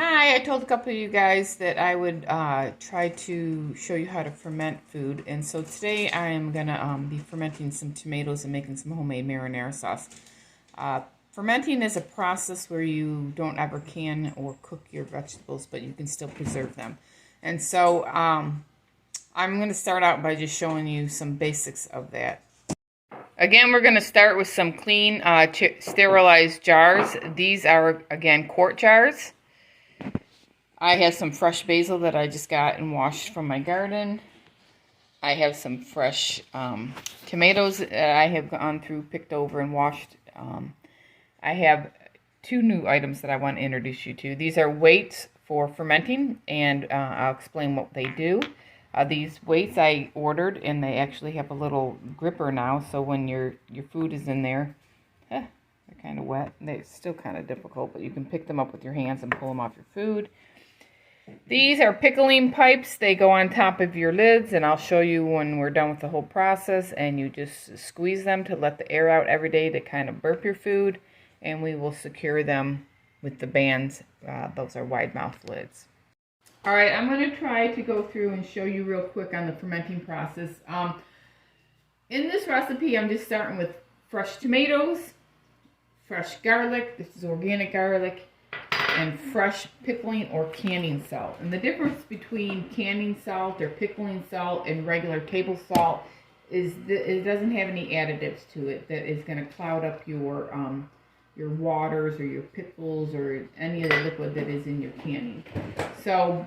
Hi, I told a couple of you guys that I would try to show you how to ferment food. And so today I am going to be fermenting some tomatoes and making some homemade marinara sauce. Fermenting is a process where you don't ever can or cook your vegetables, but you can still preserve them. And so I'm going to start out by just showing you some basics of that. Again, we're going to start with some clean sterilized jars. These are, again, quart jars. I have some fresh basil that I just got and washed from my garden. I have some fresh tomatoes that I have gone through, picked over, and washed. I have two new items that I want to introduce you to. These are weights for fermenting, and I'll explain what they do. These weights I ordered, and they actually have a little gripper now, so when your food is in there, they're kind of wet. They're still kind of difficult, but you can pick them up with your hands and pull them off your food. These are pickling pipes. They go on top of your lids, and I'll show you when we're done with the whole process. And you just squeeze them to let the air out every day to kind of burp your food, and we will secure them with the bands. Those are wide mouth lids. All right, I'm going to try to go through and show you real quick on the fermenting process. In this recipe, I'm just starting with fresh tomatoes, fresh garlic. This is organic garlic. And fresh pickling or canning salt. And the difference between canning salt or pickling salt and regular table salt is that it doesn't have any additives to it that is going to cloud up your waters or your pickles or any of the liquid that is in your canning. So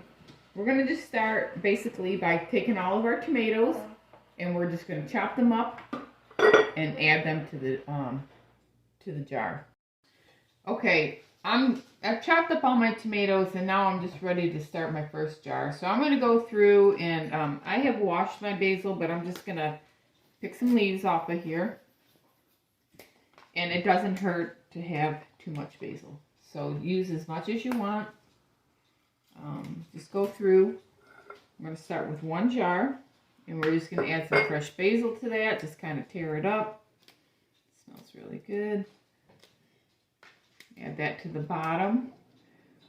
we're going to just start basically by taking all of our tomatoes, and we're just going to chop them up and add them to the jar. Okay. I've chopped up all my tomatoes, and now I'm just ready to start my first jar. So I'm going to go through, and I have washed my basil, but I'm just going to pick some leaves off of here. And it doesn't hurt to have too much basil. So use as much as you want. Just go through. I'm going to start with one jar, and we're just going to add some fresh basil to that. Just kind of tear it up. It smells really good. Add that to the bottom.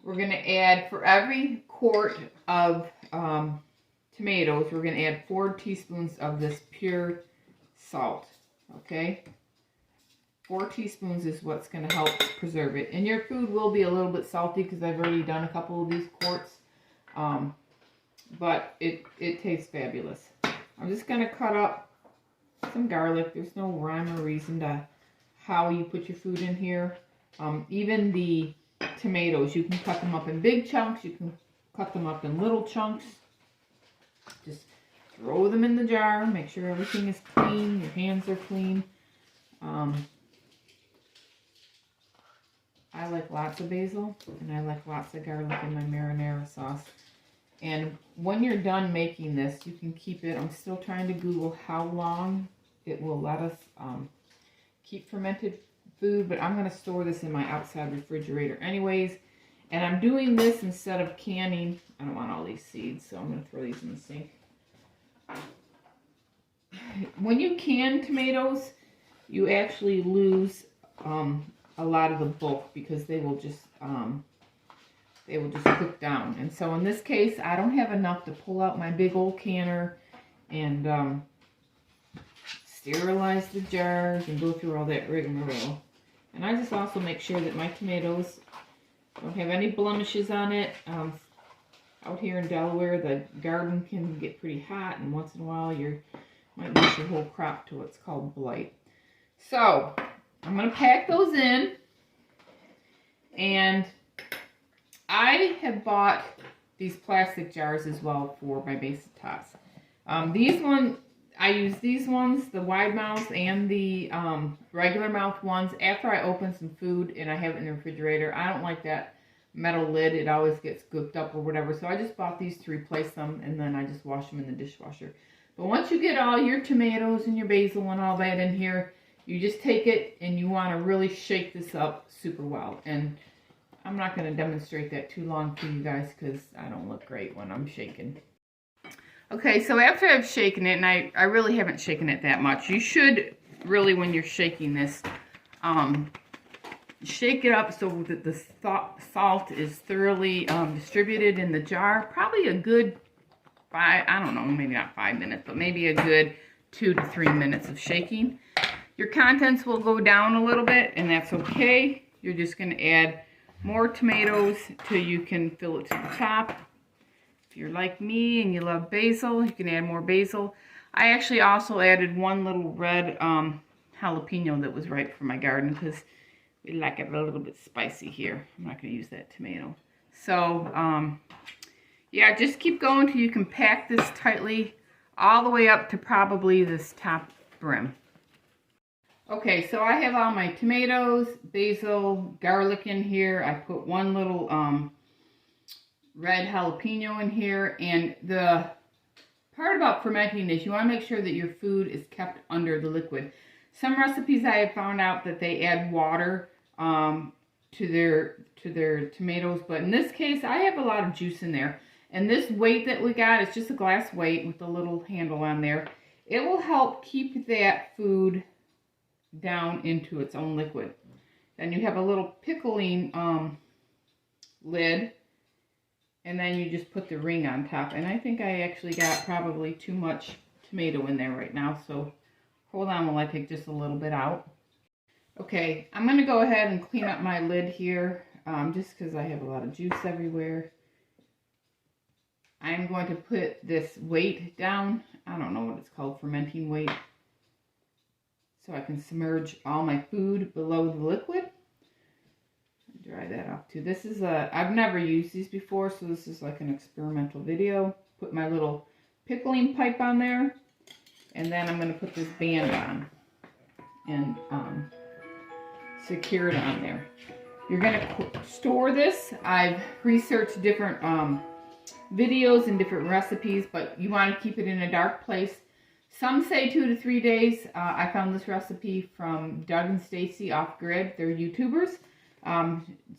We're going to add, for every quart of tomatoes, we're going to add 4 teaspoons of this pure salt. Okay? 4 teaspoons is what's going to help preserve it. And your food will be a little bit salty because I've already done a couple of these quarts. But it tastes fabulous. I'm just going to cut up some garlic. There's no rhyme or reason to how you put your food in here. Even the tomatoes, you can cut them up in big chunks, you can cut them up in little chunks. Just throw them in the jar, make sure everything is clean, your hands are clean. I like lots of basil, and I like lots of garlic in my marinara sauce. And when you're done making this, you can keep it. I'm still trying to Google how long it will let us keep fermented food, but I'm going to store this in my outside refrigerator anyways. And I'm doing this instead of canning. I don't want all these seeds, so I'm going to throw these in the sink. When you can tomatoes, you actually lose a lot of the bulk because they will just cook down. And so in this case, I don't have enough to pull out my big old canner and sterilize the jars and go through all that rigmarole. And I just also make sure that my tomatoes don't have any blemishes on it. Out here in Delaware, the garden can get pretty hot, and once in a while you might lose your whole crop to what's called blight. So I'm going to pack those in, and I have bought these plastic jars as well for my basil tots. These ones, I use these ones, the wide mouth and the regular mouth ones, after I open some food and I have it in the refrigerator. I don't like that metal lid. It always gets gooped up or whatever. So I just bought these to replace them, and then I just wash them in the dishwasher. But once you get all your tomatoes and your basil and all that in here, you just take it and you want to really shake this up super well. And I'm not going to demonstrate that too long for you guys because I don't look great when I'm shaking. Okay, so after I've shaken it, and I really haven't shaken it that much. You should really, when you're shaking this, shake it up so that the salt is thoroughly distributed in the jar. Probably a good I don't know, maybe not 5 minutes, but maybe a good 2 to 3 minutes of shaking. Your contents will go down a little bit, and that's okay. You're just going to add more tomatoes till you can fill it to the top. If you're like me and you love basil, you can add more basil. I actually also added one little red jalapeno that was ripe for my garden because we like it a little bit spicy here. I'm not going to use that tomato. So, yeah, just keep going till you can pack this tightly all the way up to probably this top brim. Okay, so I have all my tomatoes, basil, garlic in here. I put one little red jalapeno in here. And the part about fermenting is you want to make sure that your food is kept under the liquid. Some recipes I have found out that they add water to their tomatoes, but in this case I have a lot of juice in there. And this weight that we got, it's just a glass weight with a little handle on there. It will help keep that food down into its own liquid. Then you have a little pickling lid, and then you just put the ring on top. And I think I actually got probably too much tomato in there right now, so hold on while I take just a little bit out. Okay, I'm going to go ahead and clean up my lid here, just because I have a lot of juice everywhere. I'm going to put this weight down. I don't know what it's called, fermenting weight. So I can submerge all my food below the liquid. Dry that off too. This is I've never used these before, so this is like an experimental video. Put my little pickling pipe on there. And then I'm going to put this band on and secure it on there. You're going to store this. I've researched different videos and different recipes, but you want to keep it in a dark place. Some say 2 to 3 days. I found this recipe from Doug and Stacy Off Grid. They're YouTubers.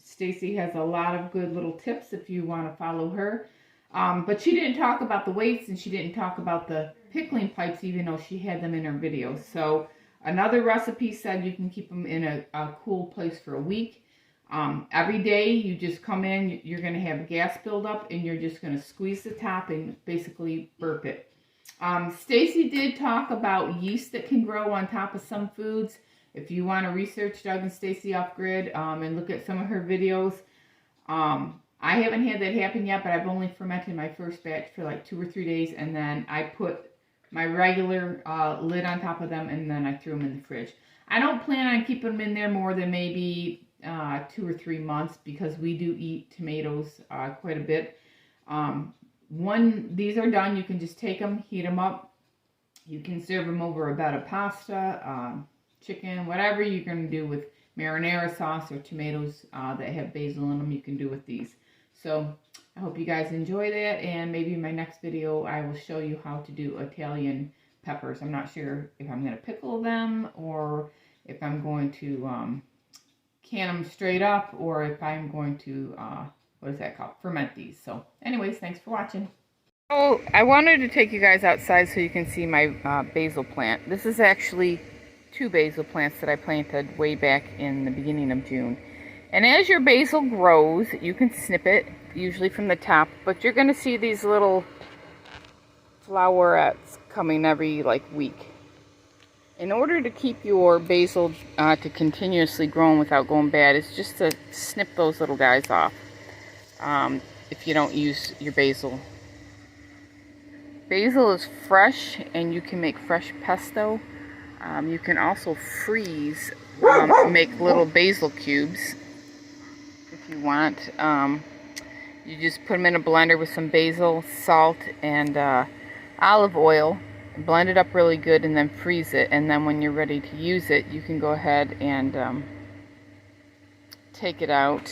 Stacy has a lot of good little tips if you want to follow her. But she didn't talk about the weights, and she didn't talk about the pickling pipes, even though she had them in her videos. So another recipe said you can keep them in a cool place for a week. Every day you just come in, you're going to have gas buildup, and you're just going to squeeze the top and basically burp it. Stacy did talk about yeast that can grow on top of some foods. If you want to research Doug and Stacy Off Grid and look at some of her videos, I haven't had that happen yet, but I've only fermented my first batch for like 2 or 3 days, and then I put my regular lid on top of them, and then I threw them in the fridge. I don't plan on keeping them in there more than maybe 2 or 3 months, because we do eat tomatoes quite a bit. When these are done, you can just take them, heat them up. You can serve them over a bed of pasta, chicken, whatever you're going to do with marinara sauce or tomatoes that have basil in them, you can do with these. So I hope you guys enjoy that, and maybe in my next video I will show you how to do Italian peppers. I'm not sure if I'm going to pickle them, or if I'm going to can them straight up, or if I'm going to, what is that called? Ferment these. So anyways, thanks for watching. Oh, I wanted to take you guys outside so you can see my basil plant. This is actually 2 basil plants that I planted way back in the beginning of June. And as your basil grows, you can snip it, usually from the top, but you're going to see these little flowerets coming every week. In order to keep your basil to continuously growing without going bad, it's just to snip those little guys off if you don't use your basil. Basil is fresh, and you can make fresh pesto. You can also freeze, make little basil cubes if you want. You just put them in a blender with some basil, salt, and olive oil. Blend it up really good, and then freeze it. And then when you're ready to use it, you can go ahead and take it out